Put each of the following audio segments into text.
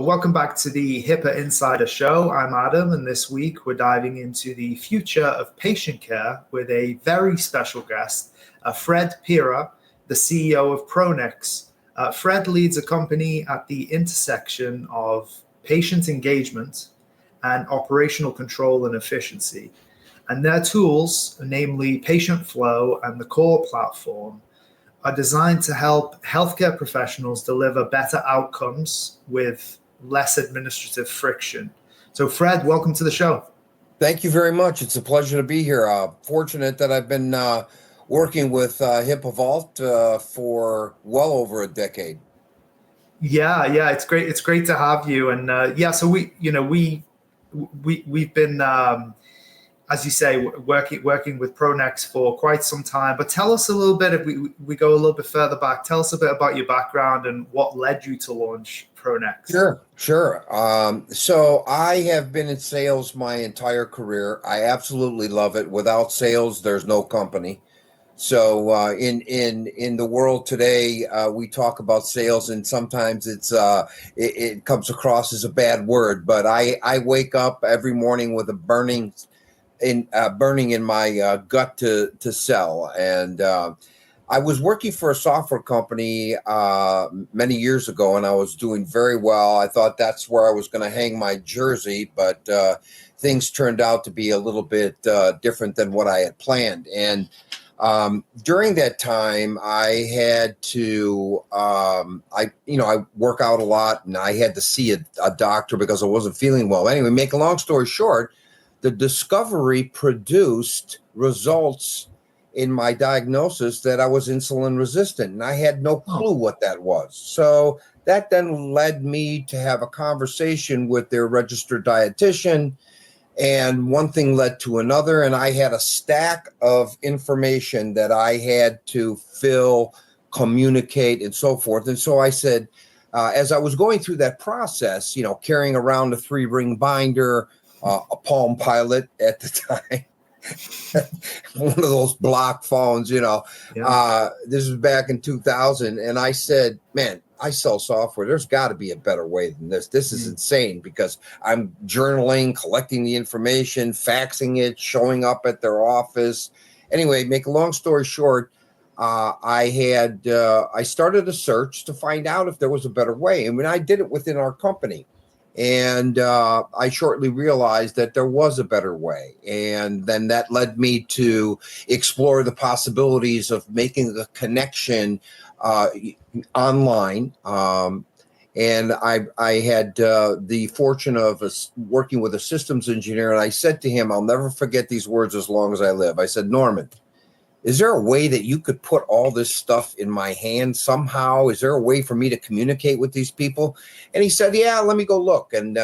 Welcome back to the HIPAA Insider show. I'm Adam, and this week we're diving into the future of patient care with a very special guest, Fred Pira, the CEO of ProNex. Fred leads a company at the intersection of patient engagement and operational control and efficiency. And their tools, namely PatientFlow and the core platform, are designed to help healthcare professionals deliver better outcomes with less administrative friction. So, Fred, welcome to the show. Thank you very much. It's a pleasure to be here. Fortunate that I've been working with HIPAA Vault for well over a decade. Yeah, it's great. It's great to have you. And so we've been, as you say, working with ProNex for quite some time. But tell us a little bit, if we go a little bit further back, tell us a bit about your background and what led you to launch ProNex. Sure. So I have been in sales my entire career. I absolutely love it. Without sales, there's no company. So in the world today, we talk about sales, and sometimes it comes across as a bad word. But I wake up every morning with a burning in my gut to sell. And I was working for a software company many years ago, and I was doing very well. I thought that's where I was going to hang my jersey, but things turned out to be a little bit different than what I had planned. And during that time, I had to, I work out a lot, and I had to see a doctor because I wasn't feeling well. Anyway, make a long story short, the discovery produced results in my diagnosis that I was insulin resistant, and I had no clue what that was. So that then led me to have a conversation with their registered dietitian, and one thing led to another, and I had a stack of information that I had to fill, communicate, and so forth. And so I said, as I was going through that process, carrying around a 3-ring binder, a Palm Pilot at the time, one of those block phones, this was back in 2000. And I said, man, I sell software. There's got to be a better way than this. This is insane, because I'm journaling, collecting the information, faxing it, showing up at their office. Anyway, make a long story short, I started a search to find out if there was a better way. And when I did it within our company, and I shortly realized that there was a better way. And then that led me to explore the possibilities of making the connection online. And I had the fortune of working with a systems engineer. And I said to him, I'll never forget these words as long as I live. I said, Norman, is there a way that you could put all this stuff in my hand somehow? Is there a way for me to communicate with these people? And he said, yeah, let me go look. And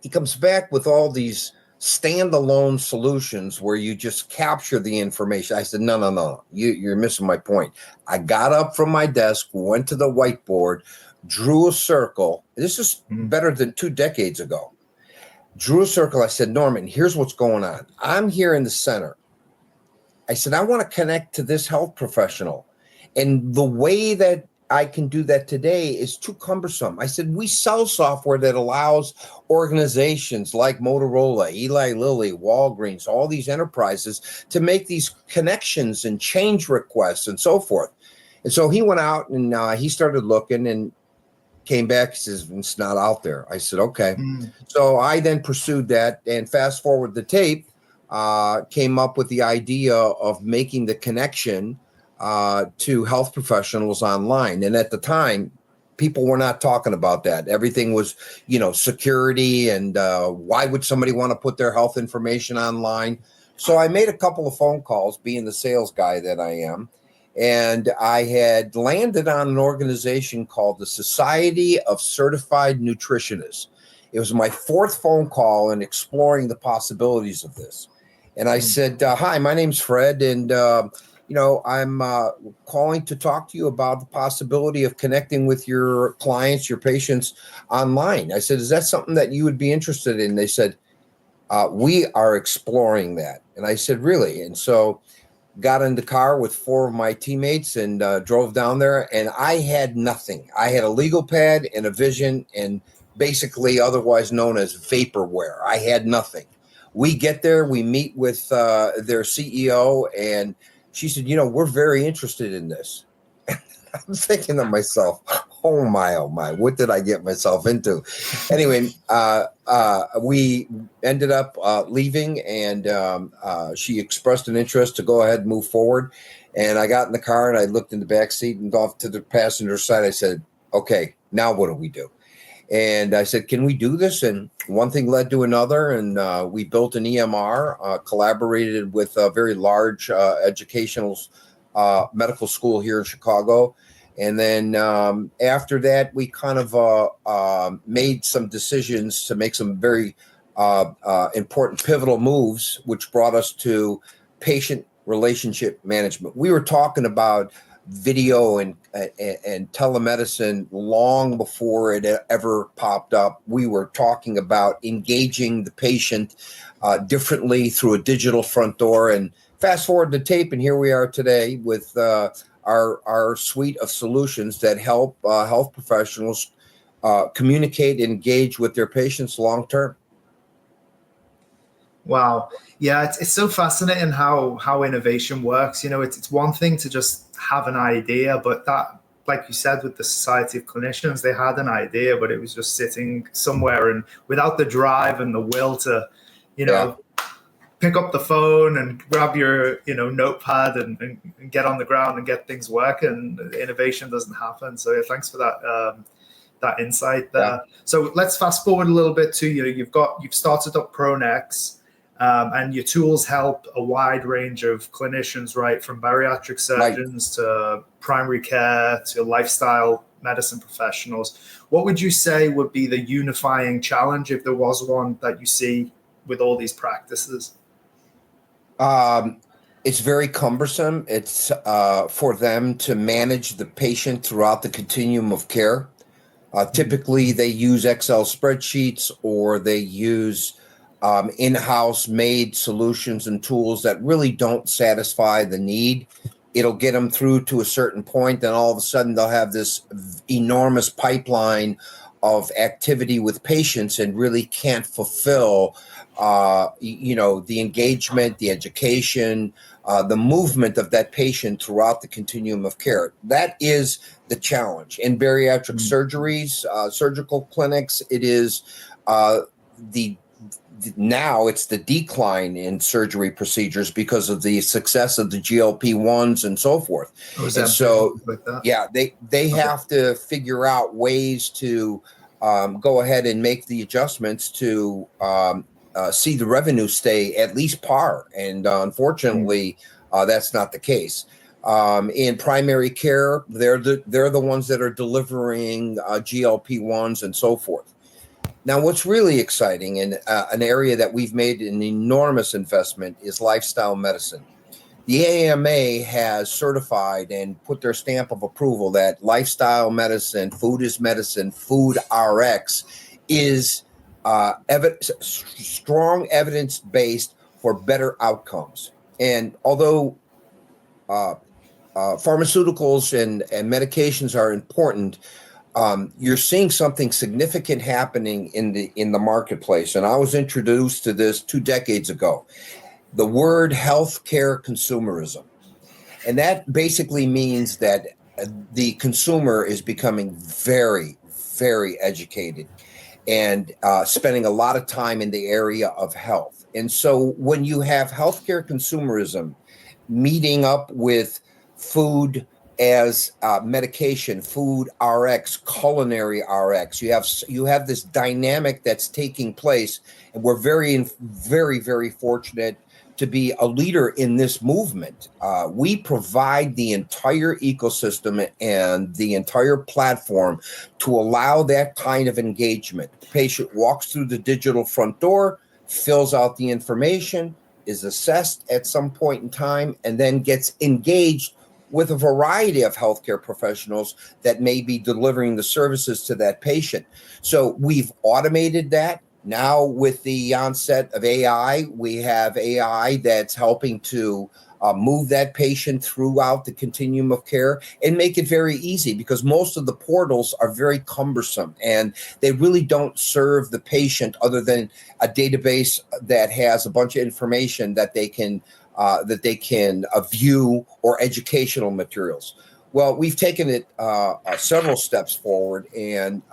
he comes back with all these standalone solutions where you just capture the information. I said, no, you're missing my point. I got up from my desk, went to the whiteboard, drew a circle. This is better than 2 decades ago. Drew a circle. I said, Norman, here's what's going on. I'm here in the center. I said, I want to connect to this health professional. And the way that I can do that today is too cumbersome. I said, we sell software that allows organizations like Motorola, Eli Lilly, Walgreens, all these enterprises to make these connections and change requests and so forth. And so he went out and he started looking and came back. He says, it's not out there. I said, okay. So I then pursued that, and fast forward the tape, came up with the idea of making the connection to health professionals online. And at the time, people were not talking about that. Everything was, security, and why would somebody want to put their health information online? So I made a couple of phone calls, being the sales guy that I am, and I had landed on an organization called the Society of Certified Nutritionists. It was my 4th phone call in exploring the possibilities of this. And I said, hi, my name's Fred, and, I'm calling to talk to you about the possibility of connecting with your clients, your patients online. I said, is that something that you would be interested in? They said, we are exploring that. And I said, really? And so got in the car with 4 of my teammates and drove down there, and I had nothing. I had a legal pad and a vision, and basically otherwise known as vaporware. I had nothing. We get there, we meet with their CEO, and she said, we're very interested in this. I'm thinking to myself, oh my, what did I get myself into? Anyway, we ended up leaving, and she expressed an interest to go ahead and move forward. And I got in the car and I looked in the back seat and off to the passenger side. I said, okay, now what do we do? And I said, can we do this? And one thing led to another. And we built an EMR, collaborated with a very large educational medical school here in Chicago. And then after that, we kind of made some decisions to make some very important pivotal moves, which brought us to patient relationship management. We were talking about video and telemedicine long before it ever popped up. We were talking about engaging the patient differently through a digital front door. And fast forward the tape, and here we are today with our suite of solutions that help health professionals communicate and engage with their patients long term. Wow. Yeah, it's so fascinating how innovation works. It's one thing to just have an idea, but that, like you said, with the Society of Clinicians, they had an idea, but it was just sitting somewhere, and without the drive and the will to, pick up the phone and grab your, notepad and get on the ground and get things working, innovation doesn't happen. So yeah, thanks for that insight there. Yeah. So let's fast forward a little bit to you've started up ProNex. And your tools help a wide range of clinicians, right, from bariatric surgeons to primary care to lifestyle medicine professionals. What would you say would be the unifying challenge, if there was one, that you see with all these practices? It's very cumbersome. It's for them to manage the patient throughout the continuum of care. Typically, they use Excel spreadsheets, or they use in-house made solutions and tools that really don't satisfy the need. It'll get them through to a certain point, then all of a sudden they'll have this enormous pipeline of activity with patients and really can't fulfill the engagement, the education, the movement of that patient throughout the continuum of care. That is the challenge. In bariatric surgeries, surgical clinics, it is now it's the decline in surgery procedures because of the success of the GLP-1s and so forth. And so, they have to figure out ways to go ahead and make the adjustments to see the revenue stay at least par. And unfortunately, that's not the case. In primary care, they're the ones that are delivering GLP-1s and so forth. Now, what's really exciting, and an area that we've made an enormous investment, is lifestyle medicine. The AMA has certified and put their stamp of approval that lifestyle medicine, food is medicine, food RX is strong evidence-based for better outcomes. And although pharmaceuticals and medications are important, you're seeing something significant happening in the marketplace. And I was introduced to this 2 decades ago, the word healthcare consumerism. And that basically means that the consumer is becoming very, very educated and spending a lot of time in the area of health. And so when you have healthcare consumerism meeting up with food as medication, food RX, culinary RX, you have this dynamic that's taking place, and we're very, very, very fortunate to be a leader in this movement. We provide the entire ecosystem and the entire platform to allow that kind of engagement. The patient walks through the digital front door, fills out the information, is assessed at some point in time, and then gets engaged with a variety of healthcare professionals that may be delivering the services to that patient. So we've automated that. Now with the onset of AI, we have AI that's helping to move that patient throughout the continuum of care, and make it very easy, because most of the portals are very cumbersome and they really don't serve the patient other than a database that has a bunch of information that they can view, or educational materials. Well, we've taken it several steps forward, and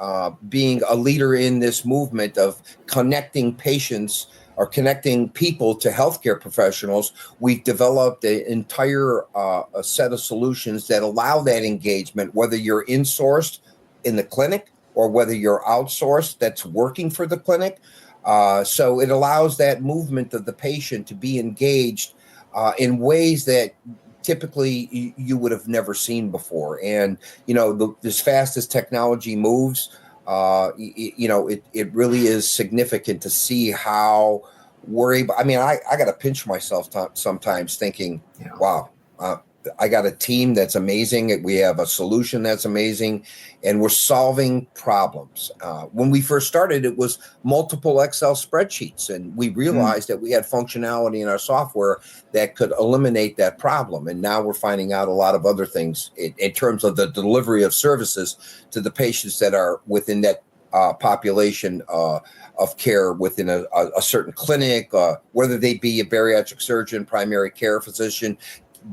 being a leader in this movement of connecting patients or connecting people to healthcare professionals, we've developed an entire a set of solutions that allow that engagement, whether you're insourced in the clinic or whether you're outsourced that's working for the clinic. So it allows that movement of the patient to be engaged in ways that typically you would have never seen before. And, as fast as technology moves, it really is significant to see how we're able. I mean, I got to pinch myself sometimes thinking, wow, I got a team that's amazing. We have a solution that's amazing, and we're solving problems. When we first started, it was multiple Excel spreadsheets, and we realized that we had functionality in our software that could eliminate that problem. And now we're finding out a lot of other things in terms of the delivery of services to the patients that are within that population of care within a certain clinic, whether they be a bariatric surgeon, primary care physician,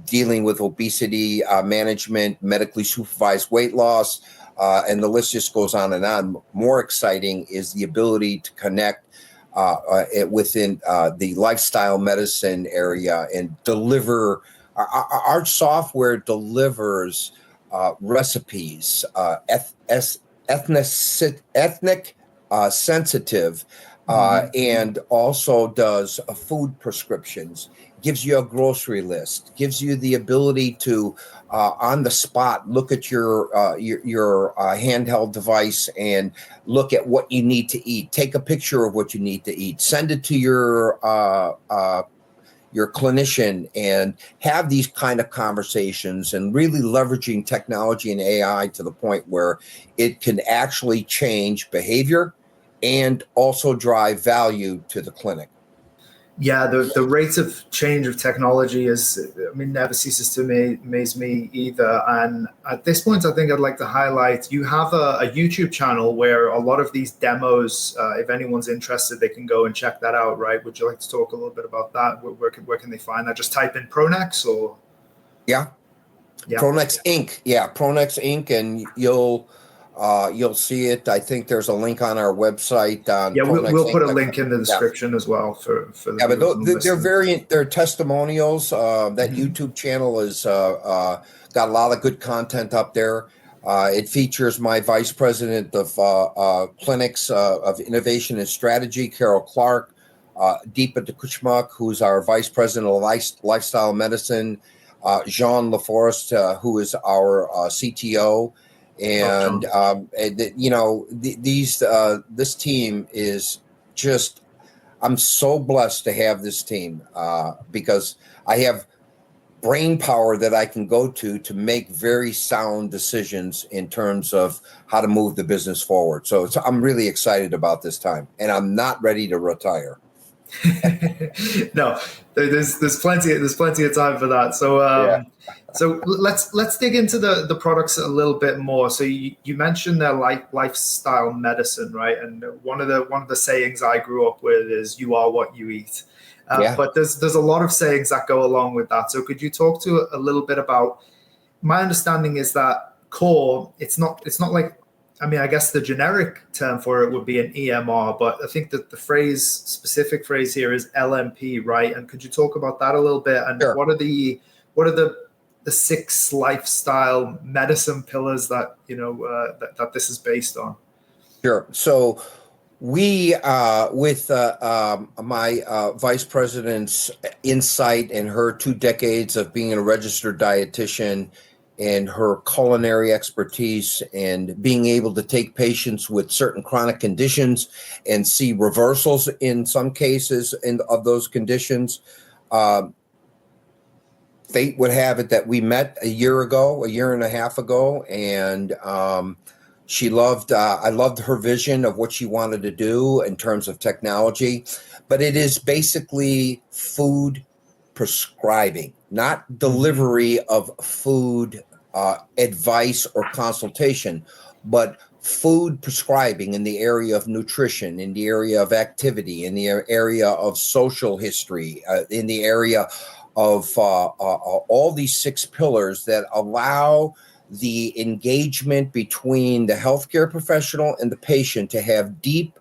dealing with obesity management, medically supervised weight loss, and the list just goes on and on. More exciting is the ability to connect within the lifestyle medicine area and deliver. Our software delivers recipes, ethnic sensitive, and also does food prescriptions, gives you a grocery list, gives you the ability to on the spot look at your handheld device and look at what you need to eat, take a picture of what you need to eat, send it to your clinician, and have these kind of conversations, and really leveraging technology and AI to the point where it can actually change behavior and also drive value to the clinic. Yeah, the rate of change of technology never ceases to amaze me either. And at this point, I think I'd like to highlight, you have a YouTube channel where a lot of these demos, if anyone's interested, they can go and check that out, right? Would you like to talk a little bit about that? Where can they find that? Just type in ProNex or? Yeah. ProNex Inc. Yeah, ProNex Inc. And you'll see it. I think there's a link on our website. We'll put a link in the description as well for the. Yeah, but they're testimonials. That YouTube channel is got a lot of good content up there. It features my vice president of clinics of innovation and strategy, Carol Clark, Deepa Kuchmak, who's our vice president of lifestyle medicine, Jean LaForest, who is our CTO. And this team is just, I'm so blessed to have this team because I have brain power that I can go to make very sound decisions in terms of how to move the business forward. So I'm really excited about this time, and I'm not ready to retire. No, there's plenty of time for that. So so let's dig into the products a little bit more. So you mentioned their lifestyle medicine, right? And one of the sayings I grew up with is "You are what you eat." But there's a lot of sayings that go along with that. So could you talk to a little bit about? My understanding is that core. It's not like. I guess the generic term for it would be an EMR, but I think that the specific phrase here is LMP, right? And could you talk about that a little bit? And sure. What are the 6 lifestyle medicine pillars that that this is based on? Sure. So we, with my vice president's insight and her 2 decades of being a registered dietitian, and her culinary expertise, and being able to take patients with certain chronic conditions and see reversals in some cases of those conditions. Fate would have it that we met a year and a half ago, and I loved her vision of what she wanted to do in terms of technology, but it is basically food prescribing, not delivery of food advice or consultation, but food prescribing in the area of nutrition, in the area of activity, in the area of social history, in the area of all these 6 pillars that allow the engagement between the healthcare professional and the patient to have deep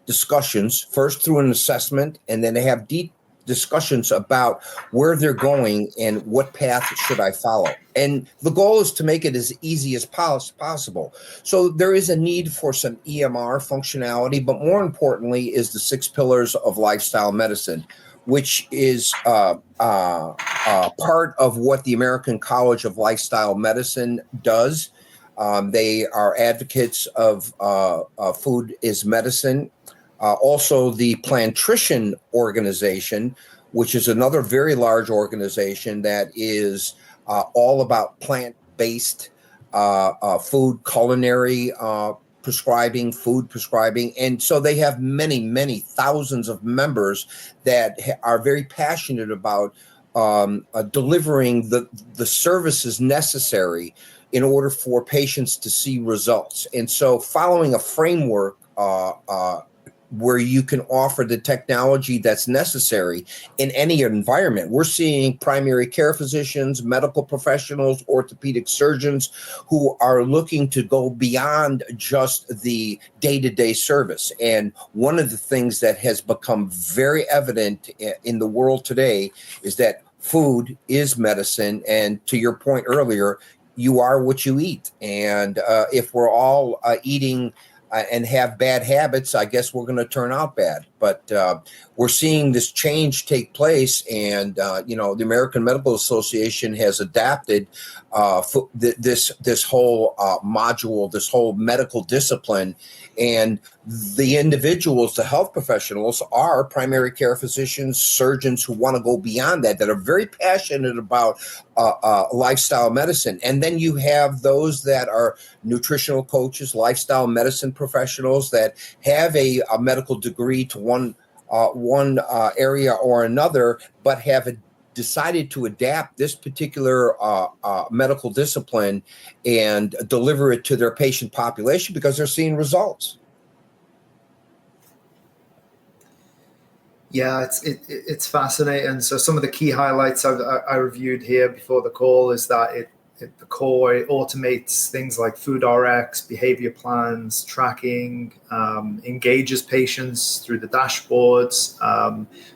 discussions, first through an assessment, and then to have deep discussions about where they're going and what path should I follow. And the goal is to make it as easy as possible. So there is a need for some EMR functionality, but more importantly is the 6 pillars of lifestyle medicine, which is part of what the American College of Lifestyle Medicine does. They are advocates of food is medicine. Also, the Plantrition organization, which is another very large organization that is all about plant-based food, culinary prescribing, food prescribing. And so they have many, many thousands of members that are very passionate about delivering the services necessary in order for patients to see results. And so following a framework where you can offer the technology that's necessary in any environment. We're seeing primary care physicians, medical professionals, orthopedic surgeons who are looking to go beyond just the day-to-day service. And one of the things that has become very evident in the world today is that food is medicine. And to your point earlier, you are what you eat. And if we're all eating and have bad habits, I guess we're going to turn out bad. But we're seeing this change take place, and the American Medical Association has adapted this whole module, this whole medical discipline, and the individuals, the health professionals, are primary care physicians, surgeons who want to go beyond that are very passionate about lifestyle medicine. And then you have those that are nutritional coaches, lifestyle medicine professionals that have a medical degree to one area or another, but have decided to adapt this particular medical discipline and deliver it to their patient population because they're seeing results. Yeah, it's fascinating. So some of the key highlights I reviewed here before the call is that the core, it automates things like food RX, behavior plans, tracking, engages patients through the dashboards.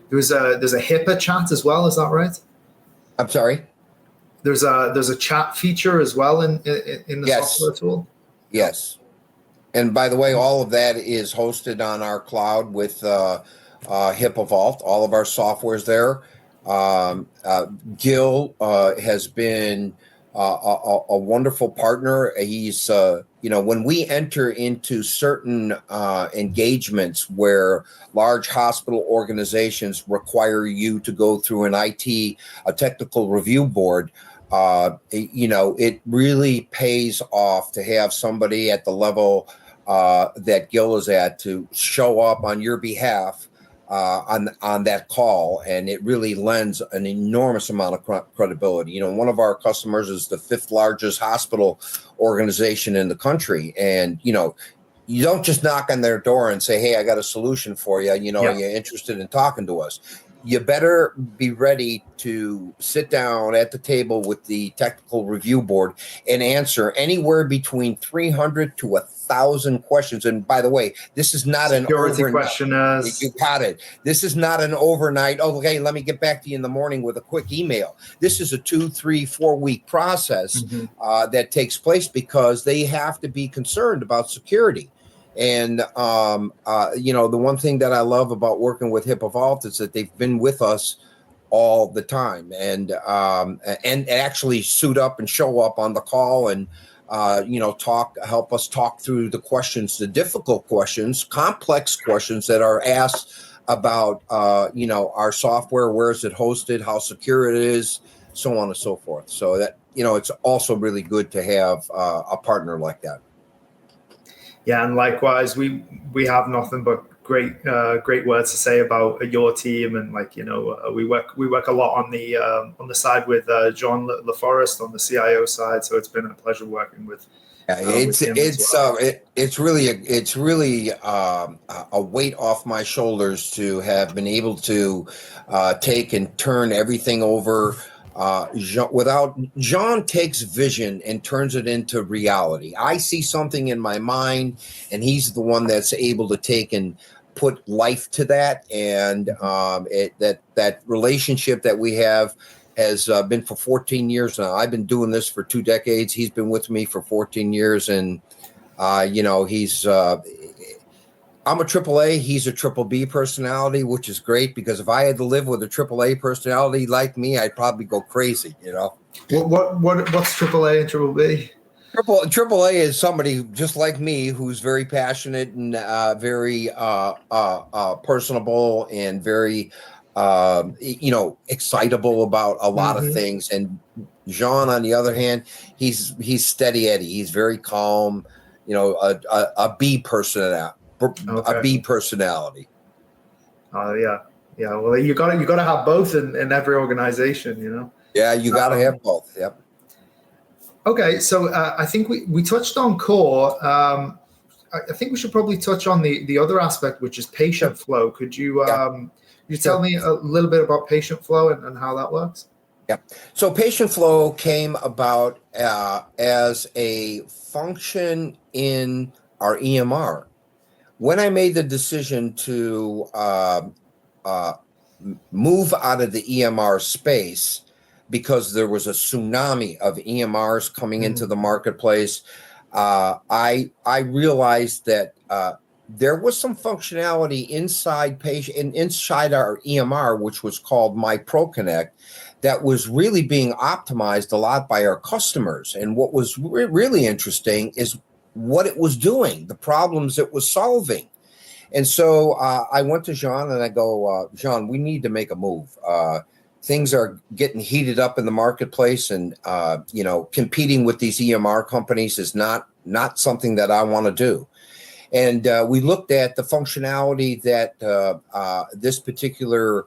There's a HIPAA chat as well. Is that right? I'm sorry. There's a chat feature as well in the software tool. Yes. And by the way, all of that is hosted on our cloud with HIPAA Vault. All of our software is there. Gil has been a wonderful partner. He's, when we enter into certain engagements where large hospital organizations require you to go through an IT, a technical review board, it really pays off to have somebody at the level that Gil is at to show up on your behalf on that call, and it really lends an enormous amount of credibility. One of our customers is the 5th largest hospital organization in the country, and you don't just knock on their door and say, "Hey, I got a solution for you." Are you interested in talking to us? You better be ready to sit down at the table with the technical review board and answer anywhere between 300 to 1,000 questions. And by the way, this is not an overnight questionnaires. You got it. This is not an overnight. Oh, okay, let me get back to you in the morning with a quick email. This is a 2, 3, 4 week process that takes place because they have to be concerned about security. And, the one thing that I love about working with HIPAA Vault is that they've been with us all the time and actually suit up and show up on the call and, help us talk through the questions, the difficult questions, complex questions that are asked about, our software, where is it hosted, how secure it is, so on and so forth. So that, it's also really good to have a partner like that. Yeah, and likewise, we have nothing but great words to say about your team, and we work a lot on the side with John LaForest on the CIO side, so it's been a pleasure working with. It's really a weight off my shoulders to have been able to take and turn everything over. John takes vision and turns it into reality. I see something in my mind, and he's the one that's able to take and put life to that. And that relationship that we have has been for 14 years now. I've been doing this for 2 decades. He's been with me for 14 years. And, he's I'm a AAA. He's a BBB personality, which is great, because if I had to live with a AAA personality like me, I'd probably go crazy, What's AAA and BBB? AAA is somebody just like me who's very passionate and very personable and very excitable about a lot of things. And Jean, on the other hand, he's steady Eddie. He's very calm, a B personality. A B personality. Yeah. Well, you got to have both in every organization, Yeah, you got to have both. Yep. Okay, so I think we touched on core. I think we should probably touch on the other aspect, which is PatientFlow. Could you tell me a little bit about PatientFlow and how that works? Yeah. So PatientFlow came about as a function in our EMR. When I made the decision to move out of the EMR space, because there was a tsunami of EMRs coming into the marketplace, I realized that there was some functionality inside our EMR, which was called My ProConnect, that was really being optimized a lot by our customers. And what was really interesting is what it was doing, the problems it was solving. And so I went to Jean and I go, Jean, we need to make a move. Things are getting heated up in the marketplace, and competing with these EMR companies is not something that I want to do. And we looked at the functionality that this particular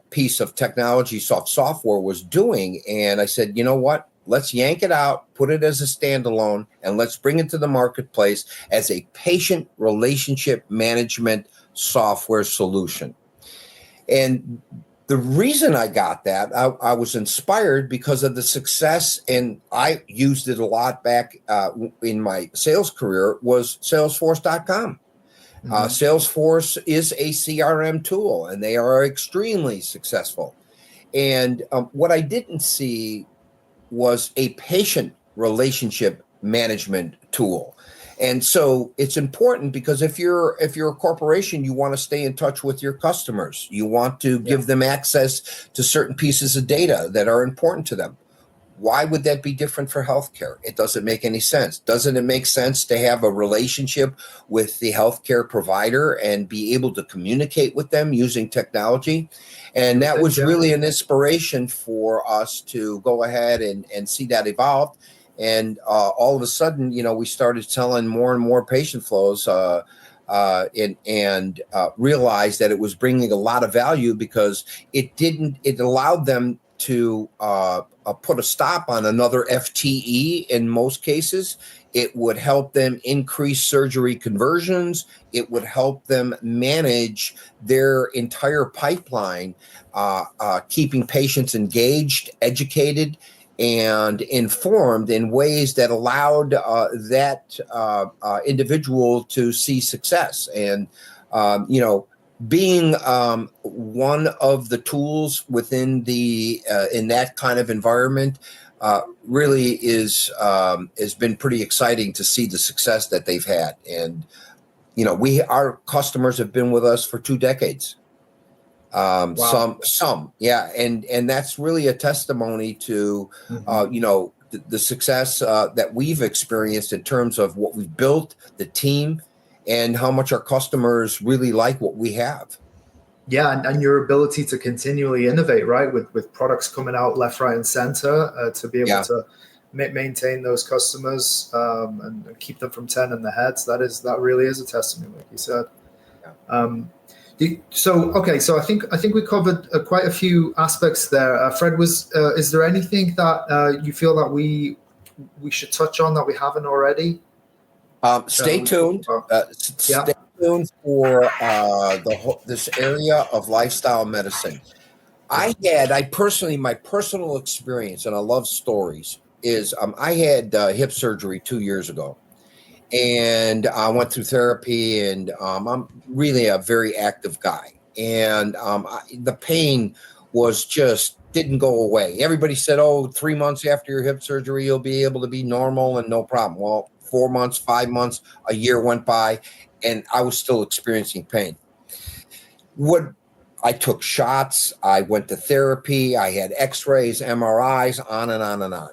piece of technology, software, was doing. And I said, you know what? Let's yank it out, put it as a standalone, and let's bring it to the marketplace as a patient relationship management software solution. And the reason I got that, I was inspired because of the success, and I used it a lot back in my sales career, was Salesforce.com. Salesforce is a CRM tool, and they are extremely successful. And what I didn't see was a patient relationship management tool. And so it's important, because if you're a corporation, you want to stay in touch with your customers. You want to give them access to certain pieces of data that are important to them. Why would that be different for healthcare? It doesn't make any sense. Doesn't it make sense to have a relationship with the healthcare provider and be able to communicate with them using technology? And that was really an inspiration for us to go ahead and see that evolve. And all of a sudden, we started selling more and more PatientFlows and realized that it was bringing a lot of value, because it allowed them to put a stop on another FTE in most cases. It would help them increase surgery conversions. It would help them manage their entire pipeline, keeping patients engaged, educated, and informed in ways that allowed that individual to see success. And, being one of the tools within in that kind of environment really has been pretty exciting to see the success that they've had. And, our customers have been with us for 2 decades. Wow. Some, yeah. And that's really a testimony to, the success that we've experienced in terms of what we've built, the team, and how much our customers really like what we have. Yeah, and your ability to continually innovate, right, with products coming out left, right, and center, to be able to maintain those customers and keep them from turning their heads. That really is a testament, like you said. So I think we covered quite a few aspects there. Fred, is there anything that you feel that we should touch on that we haven't already? Stay tuned. Stay tuned for this area of lifestyle medicine. My personal experience, and I love stories, is I had hip surgery 2 years ago. And I went through therapy, and I'm really a very active guy. And the pain didn't go away. Everybody said, 3 months after your hip surgery, you'll be able to be normal and no problem. Well, 4 months, 5 months, a year went by, and I was still experiencing pain. I took shots. I went to therapy. I had x-rays, MRIs, on and on and on.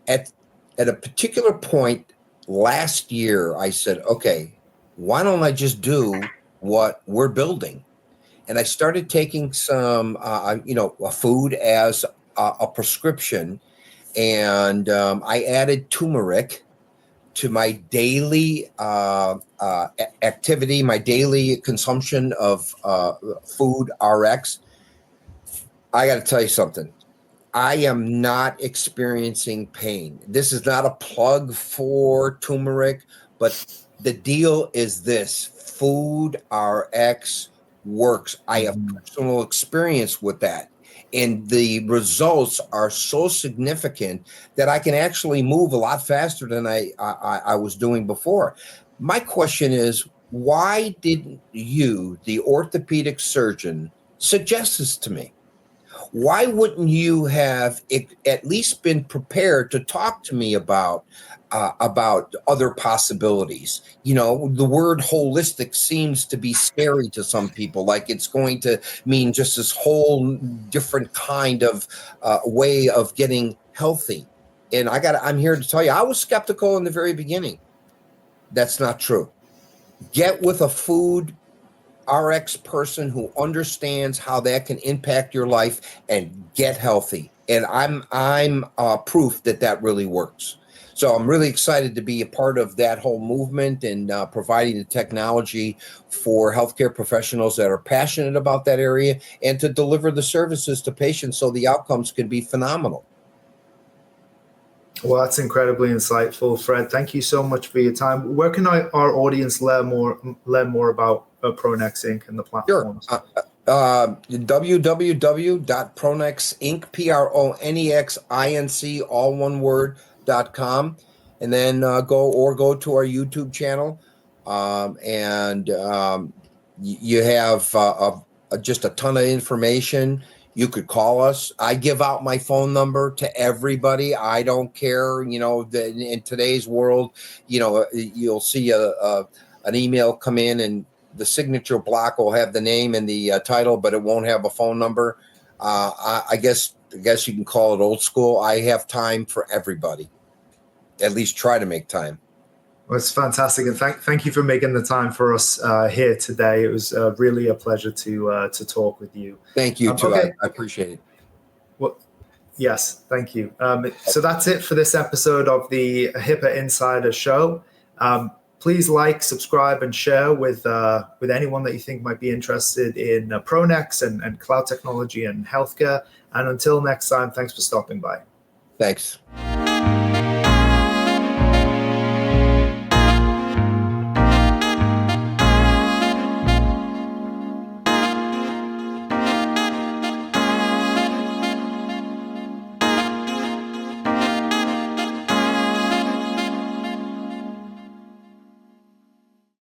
At a particular point, last year, I said, okay, why don't I just do what we're building? And I started taking some, food as a prescription. And I added turmeric to my daily activity, my daily consumption of food RX. I got to tell you something. I am not experiencing pain. This is not a plug for turmeric, but the deal is this: food RX works. I have personal experience with that. And the results are so significant that I can actually move a lot faster than I was doing before. My question is, why didn't you, the orthopedic surgeon, suggest this to me? Why wouldn't you have at least been prepared to talk to me about other possibilities? The word holistic seems to be scary to some people, like it's going to mean just this whole different kind of way of getting healthy. And I'm here to tell you, I was skeptical in the very beginning. That's not true. Get with a food RX person who understands how that can impact your life and get healthy. And I'm proof that really works. So I'm really excited to be a part of that whole movement and providing the technology for healthcare professionals that are passionate about that area and to deliver the services to patients so the outcomes can be phenomenal. Well, that's incredibly insightful, Fred. Thank you so much for your time. Where can our audience learn more about ProNex Inc. and the platforms? Sure. www.ProNex Inc. ProNexInc, all one word, .com, and then go to our YouTube channel, and you have just a ton of information. You could call us. I give out my phone number to everybody. I don't care. In today's world, you'll see an email come in, and the signature block will have the name and the title, but it won't have a phone number. I guess you can call it old school. I have time for everybody. At least try to make time. Well, it's fantastic, and thank you for making the time for us here today. It was really a pleasure to talk with you. Thank you too. Okay. I appreciate it. Well, yes, thank you. So that's it for this episode of the HIPAA Insider Show. Please like, subscribe, and share with anyone that you think might be interested in ProNex and cloud technology and healthcare. And until next time, thanks for stopping by. Thanks.